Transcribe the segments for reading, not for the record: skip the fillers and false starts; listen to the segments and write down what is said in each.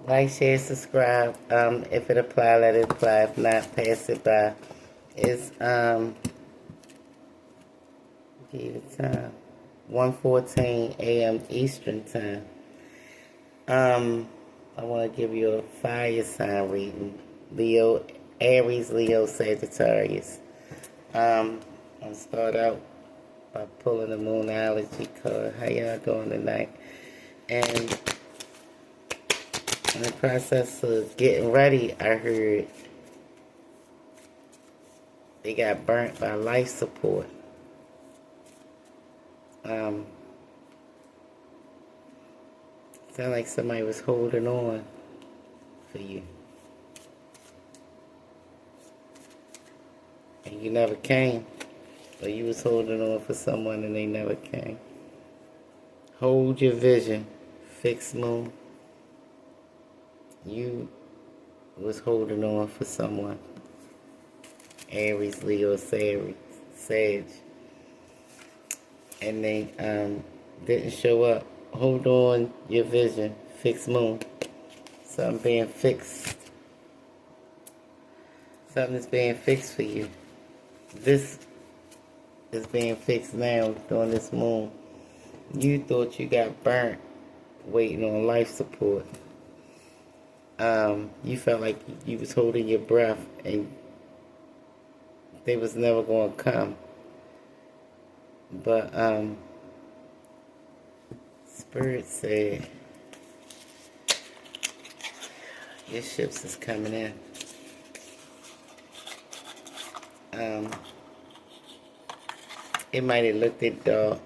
Like, share, subscribe. If it apply, let it apply. If not, pass it by. It's give it time. 1:14 a.m. Eastern time. I want to give you a fire sign reading. Leo Aries, Leo, Sagittarius. I'll start out by pulling the Moonology card. How y'all doing tonight? And in the process of getting ready, I heard they got burnt by life support. Sound like somebody was holding on for you. And you never came. Or you was holding on for someone and they never came. Hold your vision. Fixed moon. You was holding on for someone. Aries, Leo, Sag. And they didn't show up. Hold on your vision. Fixed moon. Something being fixed. Something is being fixed for you. This is being fixed now during this moon. You thought you got burnt waiting on life support. You felt like you was holding your breath and they was never going to come. But Spirit said your ships is coming in. It might have looked at dark.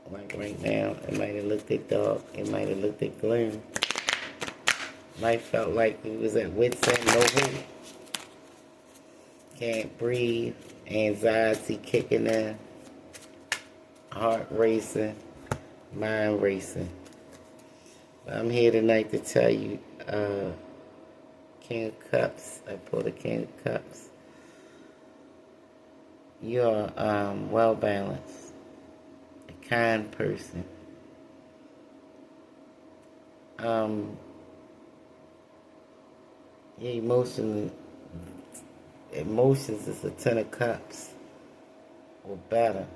Like right now, it might have looked at dark. It might have looked at gloom. Might felt like it was at wit's end, no hope. Can't breathe. Anxiety kicking in. Heart racing. Mind racing. But I'm here tonight to tell you, King of Cups. I pulled the King of Cups. You're well balanced. A kind person. Your emotions is a 10 of Cups or better.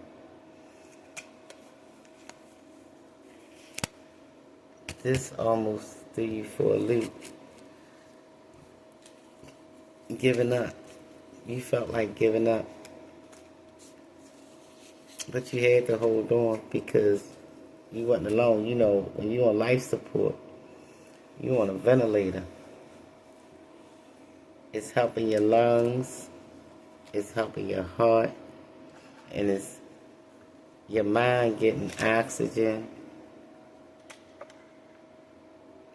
This almost threw you for a loop. Giving up. You felt like giving up. But you had to hold on because you wasn't alone. You know, when you're on life support, you're on a ventilator. It's helping your lungs. It's helping your heart. And it's your mind getting oxygen.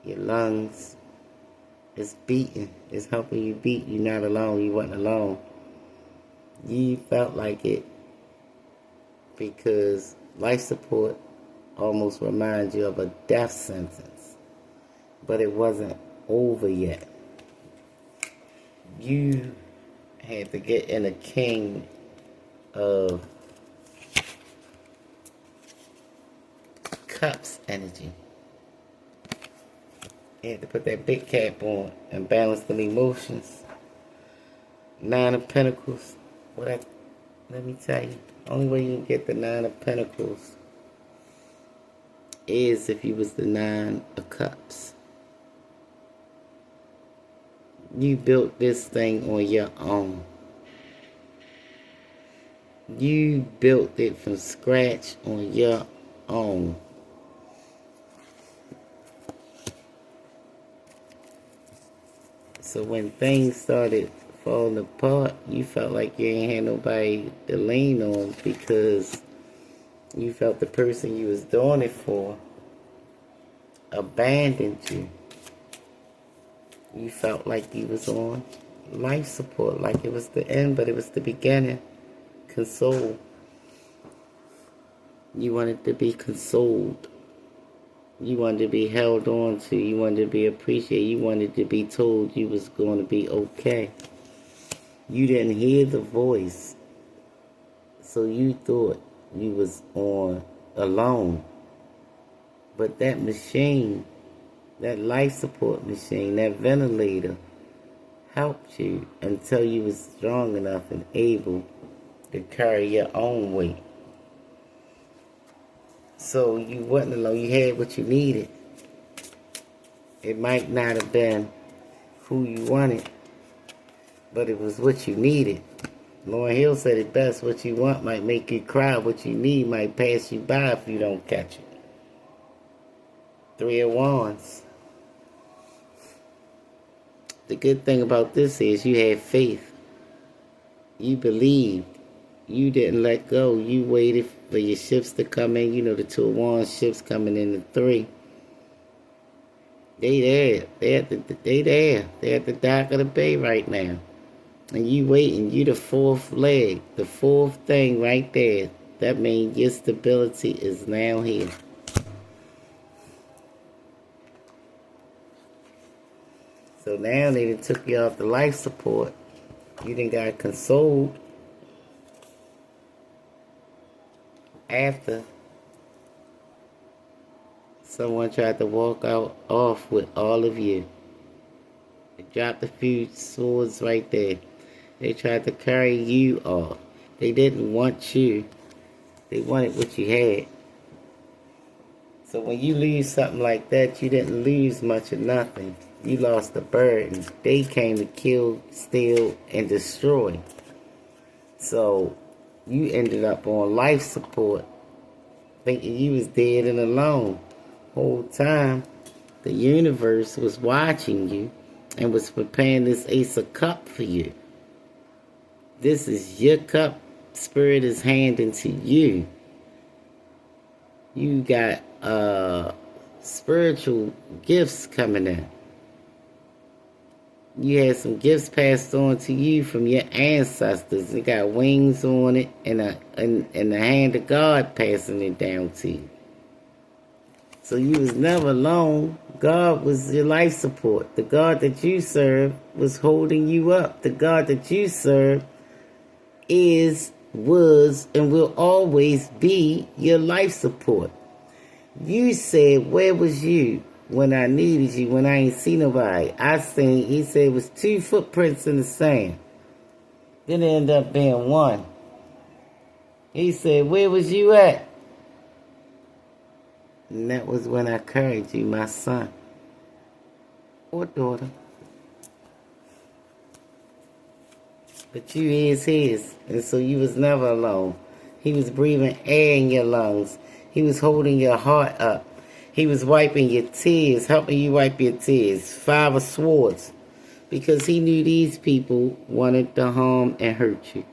Your lungs is beating. It's helping you beat. You're not alone. You wasn't alone. You felt like it because life support almost reminds you of a death sentence. But it wasn't over yet. You had to get in a King of Cups energy. You had to put that big cap on and balance them emotions. 9 of Pentacles. Let me tell you, only way you can get the 9 of Pentacles is if you was the 9 of Cups. You built this thing on your own. You built it from scratch on your own. So when things started falling apart, you felt like you ain't had nobody to lean on because you felt the person you was doing it for abandoned you. You felt like you was on life support, like it was the end, but it was the beginning. Console. You wanted to be consoled. You wanted to be held on to. You wanted to be appreciated. You wanted to be told you was going to be okay. You didn't hear the voice. So you thought you was on alone. But that machine That life support machine, that ventilator, helped you until you was strong enough and able to carry your own weight. So you wasn't alone. You had what you needed. It might not have been who you wanted, but it was what you needed. Lauryn Hill said it best: what you want might make you cry, what you need might pass you by if you don't catch it. Three of Wands. The good thing about this is you had faith. You believed. You didn't let go. You waited for your ships to come in. You know, the Two of Wands ships coming in the three. They there. They there. They're at the dock of the bay right now. And you waiting. You the fourth leg. The fourth thing right there. That means your stability is now here. So now they done took you off the life support. You done got consoled after someone tried to walk out off with all of you. They dropped a few swords right there. They tried to carry you off. They didn't want you. They wanted what you had. So when you lose something like that, you didn't lose much of nothing. You lost a burden. They came to kill, steal, and destroy. So you ended up on life support, thinking you was dead and alone. Whole time, the universe was watching you and was preparing this Ace of Cups for you. This is your cup. Spirit is handing to you. You got spiritual gifts coming in. You had some gifts passed on to you from your ancestors. It got wings on it and the hand of God passing it down to you. So you was never alone. God was your life support. The God that you serve was holding you up. The God that you serve is, was, and will always be your life support. You said, where was you when I needed you, when I ain't see nobody? I seen, he said it was 2 footprints in the sand. Then it ended up being 1. He said, where was you at? And that was when I carried you, my son or daughter. But you is his, and so you was never alone. He was breathing air in your lungs. He was holding your heart up. He was wiping your tears, helping you wipe your tears. 5 of Swords. Because he knew these people wanted to harm and hurt you.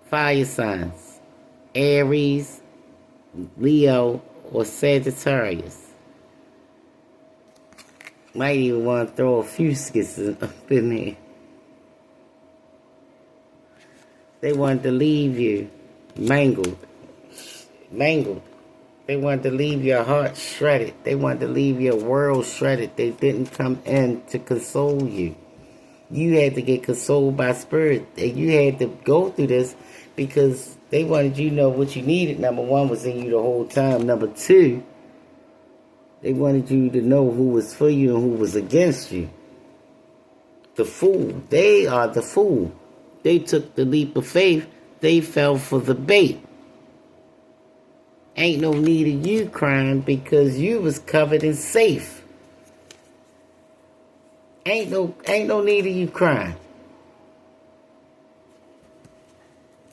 Fire signs. Aries, Leo, or Sagittarius. Might even want to throw a few skisses up in there. They wanted to leave you mangled. They wanted to leave your heart shredded. They wanted to leave your world shredded. They didn't come in to console you. You had to get consoled by spirit. And you had to go through this because they wanted you to know what you needed. Number 1 was in you the whole time. Number 2, they wanted you to know who was for you and who was against you. The fool. They are the fool. They took the leap of faith. They fell for the bait. Ain't no need of you crying because you was covered and safe. Ain't no need of you crying.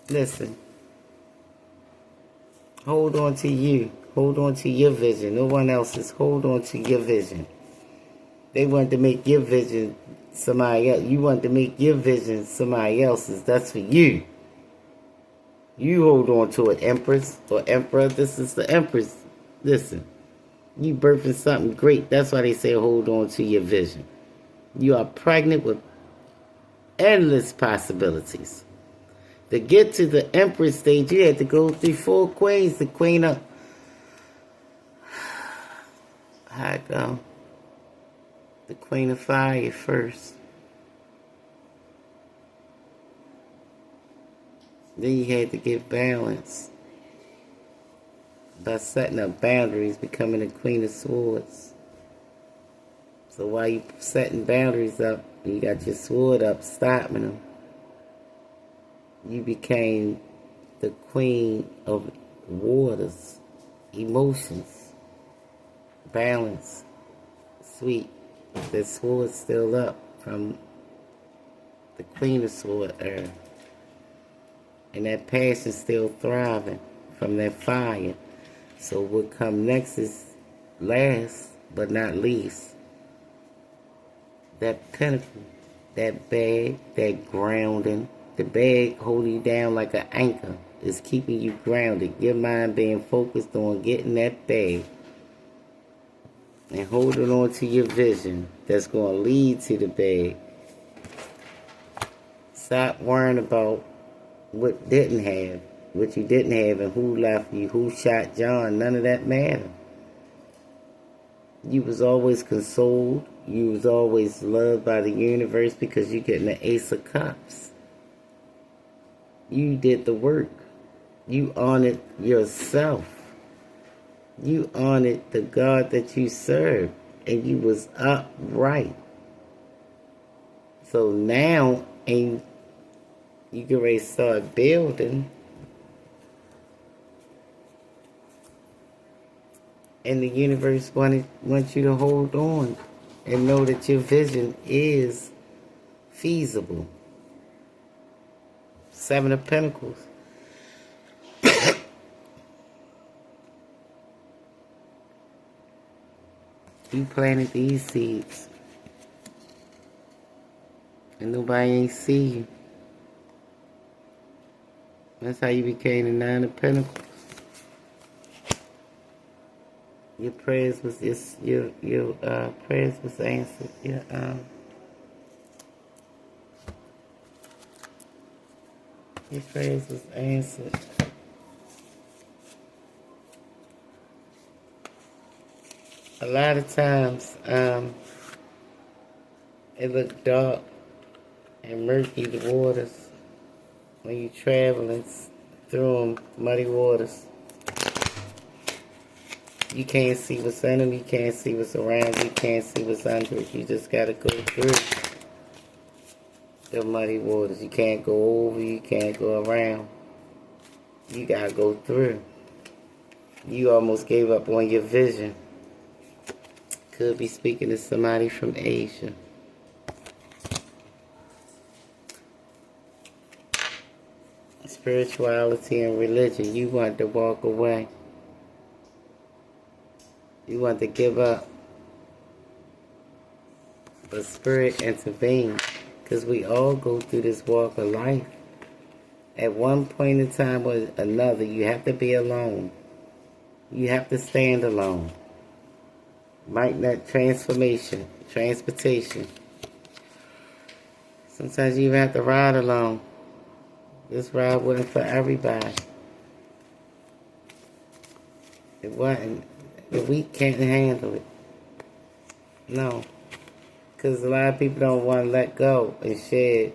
Listen. Hold on to you. Hold on to your vision. No one else's. Hold on to your vision. They wanted to make your vision somebody else. You want to make your vision somebody else's. That's for you. You hold on to it, Empress or Emperor. This is the Empress. Listen, you birthing something great. That's why they say hold on to your vision. You are pregnant with endless possibilities. To get to the Empress stage, you had to go through 4 queens. The Queen of... How it go? The Queen of Fire first. Then you had to get balance. by setting up boundaries, becoming the Queen of Swords. So while you setting boundaries up, and you got your sword up, stopping them, you became the Queen of Waters, emotions, balance, sweet. The sword's still up from the Queen of Sword era. And that passion's still thriving from that fire. So what come next is last but not least. That pinnacle, that bag, that grounding, the bag holding you down like an anchor is keeping you grounded. Your mind being focused on getting that bag and holding on to your vision that's going to lead to the bag. Stop worrying about what you didn't have, and who left you, who shot John. None of that mattered. You was always consoled. You was always loved by the universe because you're getting the Ace of Cups. You did the work. You honored yourself. You honored the God that you served, and you was upright. So now, and you get ready to start building, and the universe wants you to hold on and know that your vision is feasible. Seven of Pentacles. You planted these seeds, and nobody ain't see you. That's how you became the Nine of Pentacles. Your prayers was your prayers was answered. Your prayers was answered. A lot of times, it look dark and murky, the waters, when you traveling through them, muddy waters. You can't see what's in them, you can't see what's around you, you can't see what's under it. You just gotta go through the muddy waters. You can't go over, you can't go around. You gotta go through. You almost gave up on your vision. Could be speaking to somebody from Asia. Spirituality and religion, you want to walk away. You want to give up. But Spirit intervened, because we all go through this walk of life. At one point in time or another, you have to be alone. You have to stand alone. Might not transportation. Sometimes you even have to ride alone. This ride wasn't for everybody. It wasn't. The weak can't handle it. No. Because a lot of people don't want to let go and shed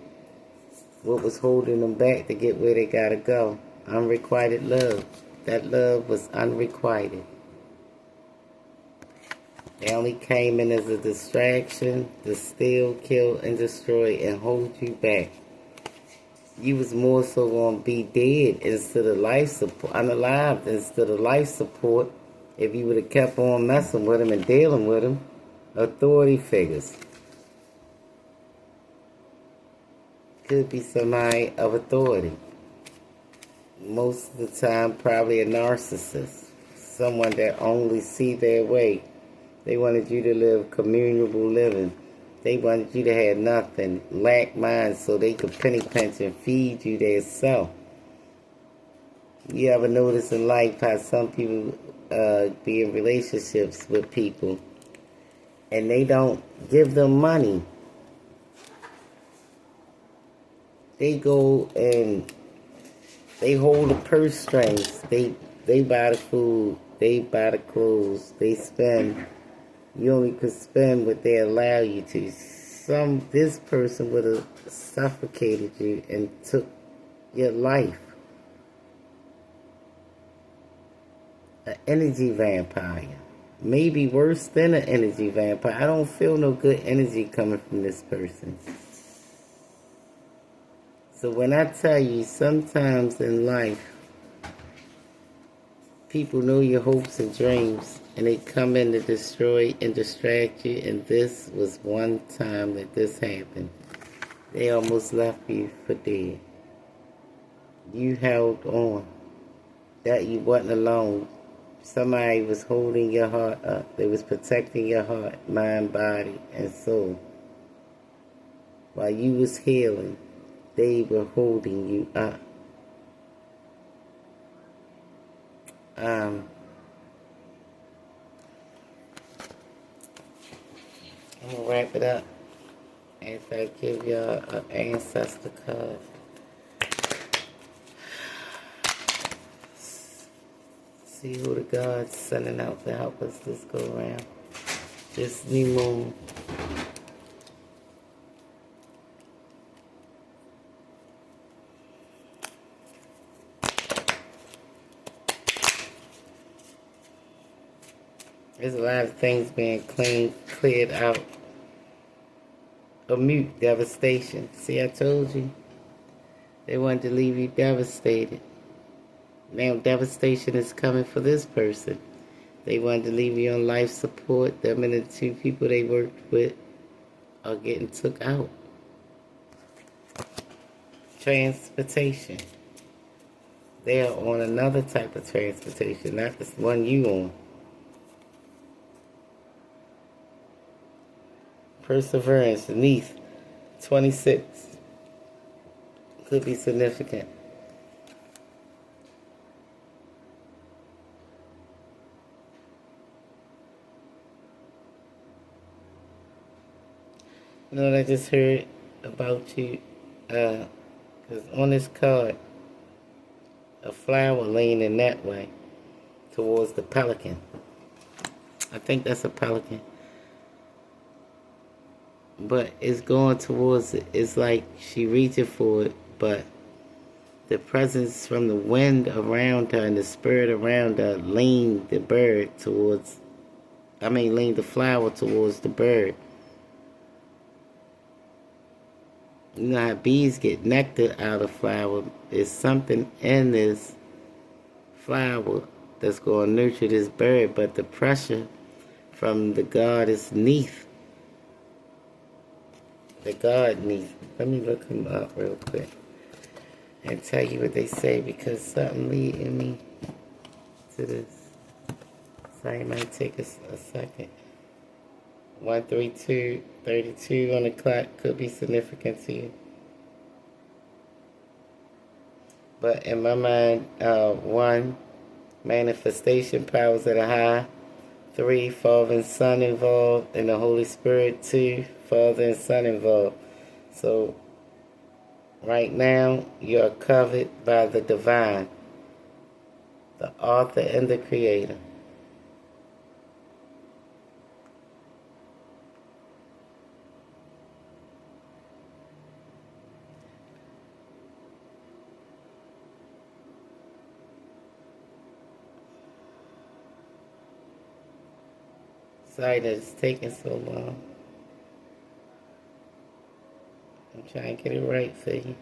what was holding them back to get where they got to go. Unrequited love. That love was unrequited. They only came in as a distraction to steal, kill, and destroy and hold you back. You was more so going to be dead instead of life support, unalived instead of life support, if you would have kept on messing with them and dealing with them. Authority figures. Could be somebody of authority. Most of the time, probably a narcissist. Someone that only see their way. They wanted you to live communal living. They wanted you to have nothing, lack mind, so they could penny pinch and feed you their self. You ever notice in life how some people be in relationships with people and they don't give them money? They go and they hold the purse strings. They buy the food. They buy the clothes. They spend. You only could spend what they allow you to. This person would have suffocated you and took your life. an energy vampire. Maybe worse than an energy vampire. I don't feel no good energy coming from this person. So when I tell you, sometimes in life, people know your hopes and dreams, and they come in to destroy and distract you, and this was one time that this happened. They almost left you for dead. You held on. That you wasn't alone. Somebody was holding your heart up. They was protecting your heart, mind, body, and soul. While you was healing, they were holding you up. I'm going to wrap it up after I give y'all an ancestor card. See who the God's sending out to help us this go around. This new moon. There's a lot of things being cleared out. A mute devastation. See, I told you. They wanted to leave you devastated. Now devastation is coming for this person. They wanted to leave you on life support. Them and the two people they worked with are getting took out. Transportation. They are on another type of transportation, not the one you on. Perseverance, Neath, 26. Could be significant. You know what I just heard about you? Because on this card, a flower leaning that way towards the pelican. I think that's a pelican. But it's going towards it. It's like she reaching for it, but the presence from the wind around her and the spirit around her lean the bird towards, lean the flower towards the bird. You know how bees get nectar out of flower. There's something in this flower that's going to nurture this bird, but the pressure from the goddess Neith. The god Neith. Let me look him up real quick and tell you what they say, because something leading me to this. So it might take us a second. 132 on the clock could be significant to you. But in my mind, 1, manifestation powers that are high. 3, Father and Son involved, and the Holy Spirit. 2, Father and Son involved. So right now you are covered by the divine, the author and the creator. Sorry that it's taking so long. I'm trying to get it right for you.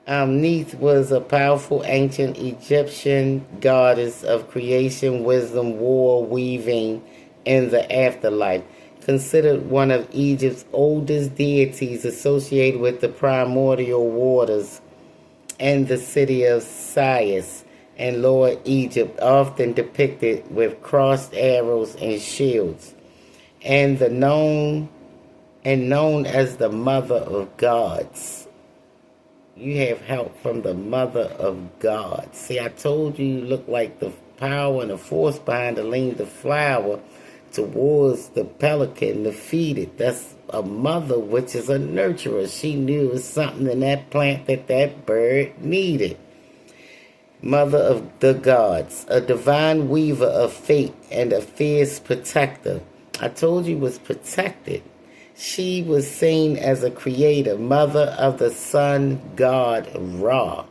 Neith was a powerful ancient Egyptian goddess of creation, wisdom, war, weaving, and the afterlife. Considered one of Egypt's oldest deities, associated with the primordial waters and the city of Sais and Lower Egypt, often depicted with crossed arrows and shields, and known as the mother of gods. You have help from the mother of gods. See, I told you look like the power and the force behind the lean the flower towards the pelican to feed it. That's a mother, which is a nurturer. She knew it was something in that plant that bird needed. Mother of the gods, a divine weaver of fate and a fierce protector. I told you was protected. She was seen as a creator, mother of the sun god Ra.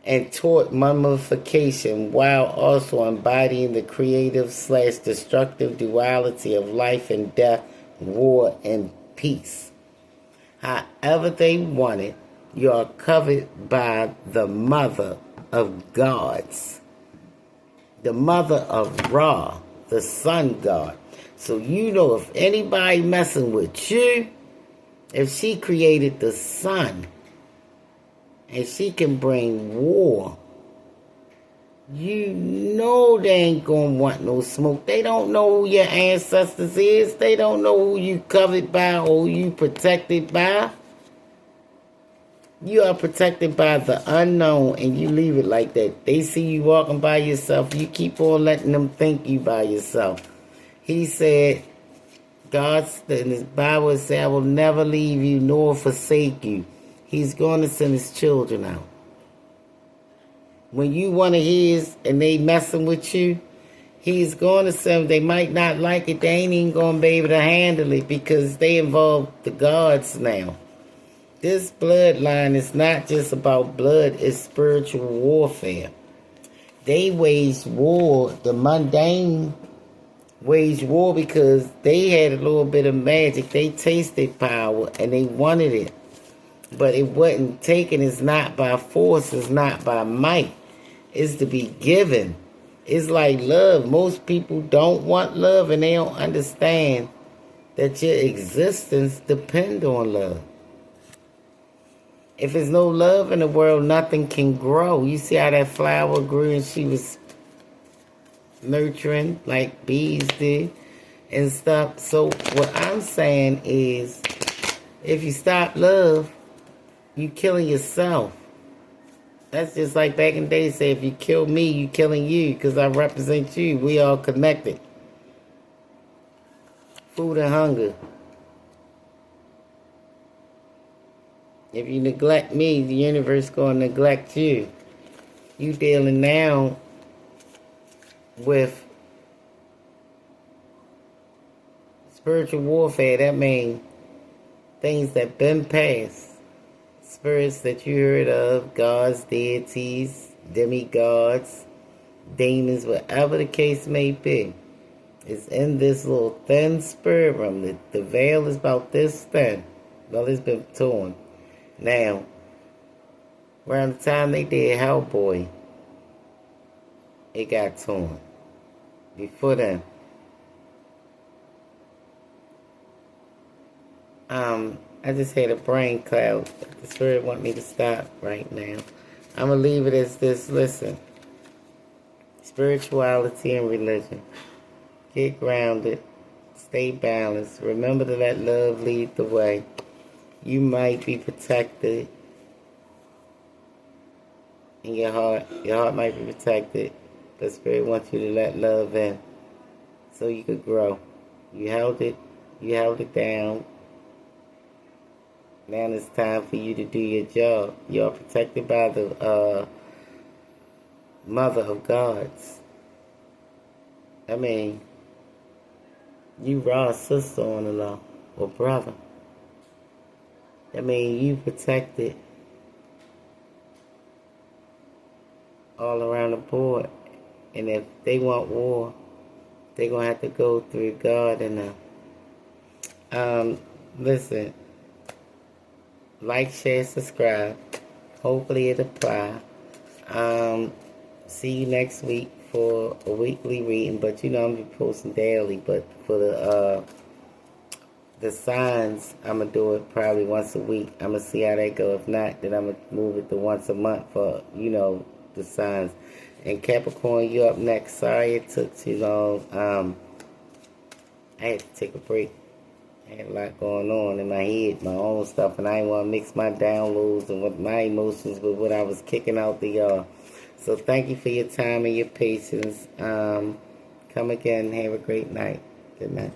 and taught mummification while also embodying the creative/destructive duality of life and death, war and peace. However they want it, you are covered by the mother of gods, the mother of Ra, the sun god. So you know if anybody messing with you, if she created the sun, and she can bring war, you know they ain't gonna want no smoke. They don't know who your ancestors is. They don't know who you covered by or who you protected by. You are protected by the unknown, and you leave it like that. They see you walking by yourself. You keep on letting them think you by yourself. He said, God in his Bible said, I will never leave you nor forsake you. He's going to send his children out. When you want to his and they messing with you, he's going to send them. They might not like it. They ain't even going to be able to handle it because they involve the gods now. This bloodline is not just about blood. It's spiritual warfare. They waged war. The mundane waged war because they had a little bit of magic. They tasted power and they wanted it. But it wasn't taken. It's not by force. It's not by might. It's to be given. It's like love. Most people don't want love and they don't understand that your existence depends on love. If there's no love in the world, nothing can grow. You see how that flower grew and she was nurturing like bees did and stuff. So what I'm saying is, if you stop love, you killing yourself. That's just like back in the day, say if you kill me, you killing you because I represent you. We all connected. Food and hunger. If you neglect me, the universe going to neglect you. You dealing now with spiritual warfare. That means things that been past. Spirits that you heard of, gods, deities, demigods, demons, whatever the case may be. It's in this little thin spirit realm. The veil is about this thin. Well, it's been torn. Now, around the time they did Hellboy, it got torn. Before then, I just had a brain cloud. The spirit want me to stop right now. I'm going to leave it as this. Listen. Spirituality and religion. Get grounded. Stay balanced. Remember to let love lead the way. You might be protected in your heart. Your heart might be protected. But Spirit wants you to let love in so you could grow. You held it. You held it down. Now it's time for you to do your job. You're protected by the mother of gods. I mean, you raw sister on the law or brother. I mean, you protected all around the board. And if they want war, they're going to have to go through God and them. Listen. Like, share, subscribe. Hopefully it apply. See you next week for a weekly reading. But you know I'm going to be posting daily. But for the signs, I'm going to do it probably once a week. I'm going to see how that go. If not, then I'm going to move it to once a month for, you know, the signs. And Capricorn, you up next. Sorry it took too long. I had to take a break. I had a lot going on in my head, my own stuff, and I didn't want to mix my downloads and with my emotions with what I was kicking out to y'all. So thank you for your time and your patience. Come again. Have a great night. Good night.